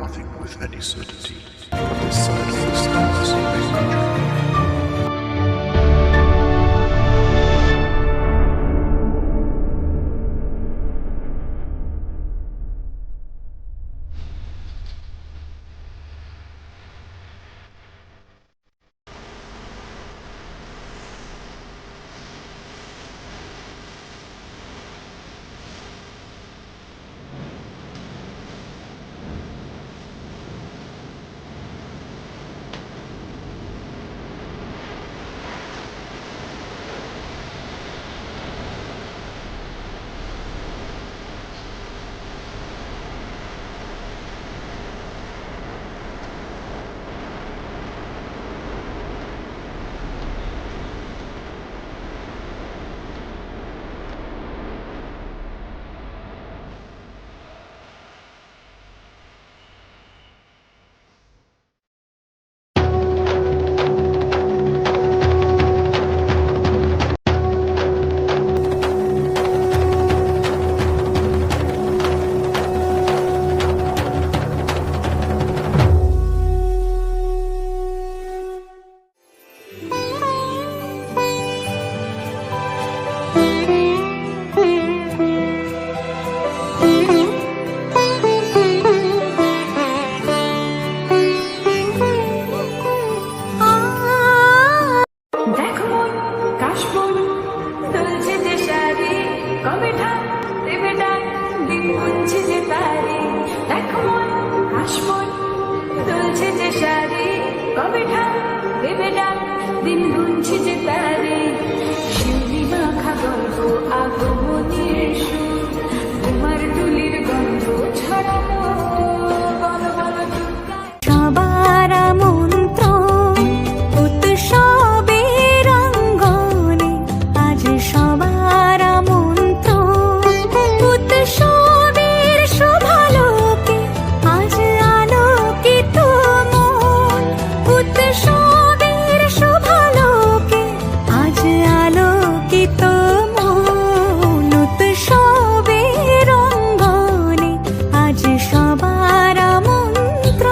nothing with any certainty but this side of the stars may be true. দিন গুনছে যে তারে শিউলি মাখা গল্প আগমনের সুর তোমার দুলির গন্ধ ছড়ানো বল বল সবার মন্ত্র উৎসবের অঙ্গনে আজ সবার মন্ত্র উৎসবের শোভালোকে আজ আলোকিত মন উৎসবের শোভালোকে আজ আলোকিত মন উৎসবের অঙ্গনে আজ সবার মন্ত্র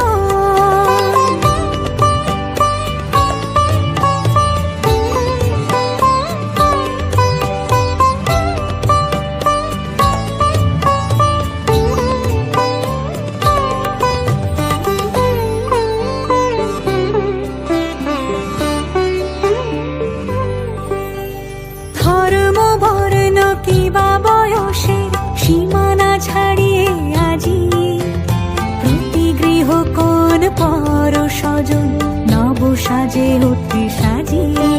ধর্ম বর্ণ কিবা বয়সের সীমানা ছাড়িয়ে আজি প্রতি গৃহ কোন পর স্বজন নব সাজে উঠতে সাজিয়ে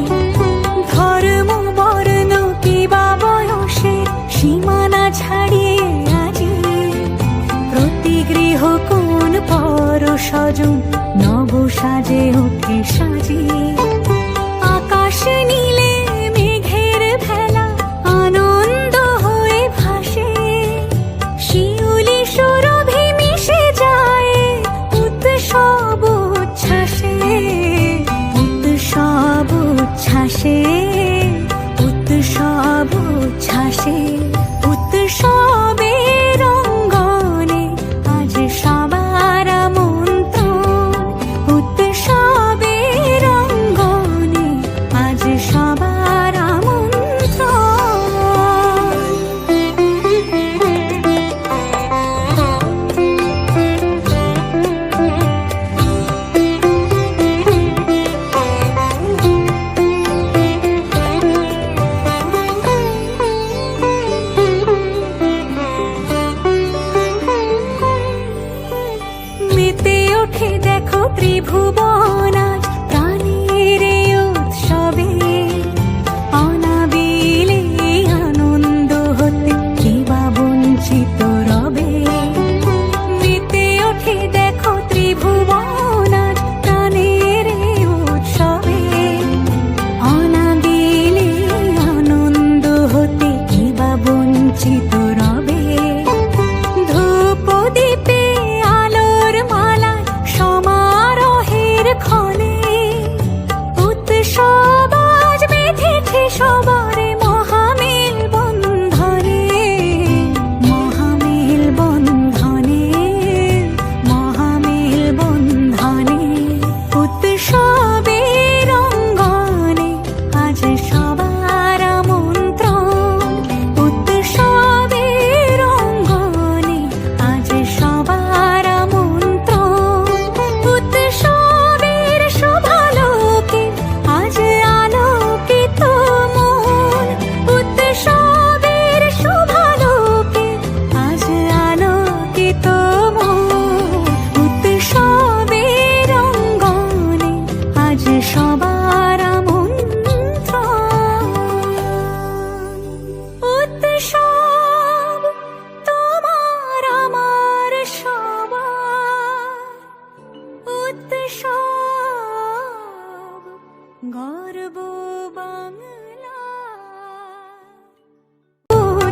ধর্ম বর্ণ কিবা বয়সের সীমানা ছাড়িয়ে আজি প্রতি গৃহ কোন পর স্বজন নব সাজে উঠতে সাজিয়ে আকাশ নীলে মেঘের ভেলা আনন্দ হয়ে ভাসে শিউলি সুরভি মিশে যায় উৎসব উচ্ছ্বাসে উৎসব উচ্ছ্বাসে উৎসব উচ্ছ্বাসে উৎসবের অঙ্গনে আজ সবার মন্ত্র উৎসবের অঙ্গনে আজ সবার মন্ত্র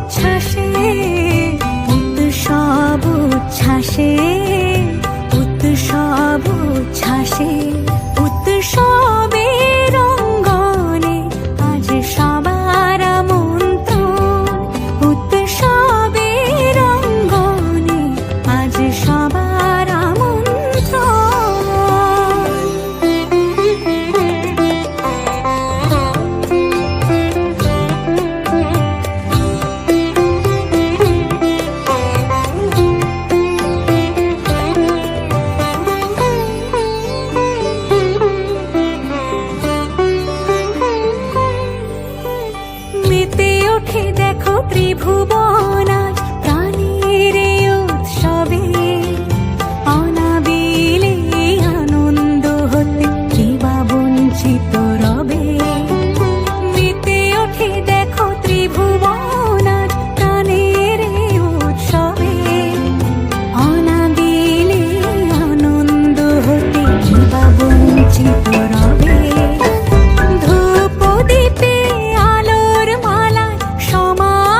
উচ্ছ্বাসে উৎসব উচ্ছ্বাসে উৎসব উচ্ছ্বাসে উৎসবের অঙ্গনে আজ সবার আমন্ত্রণ উৎসবের অঙ্গনে আজ সবার মেতে ওঠে দেখো ত্রিভুবন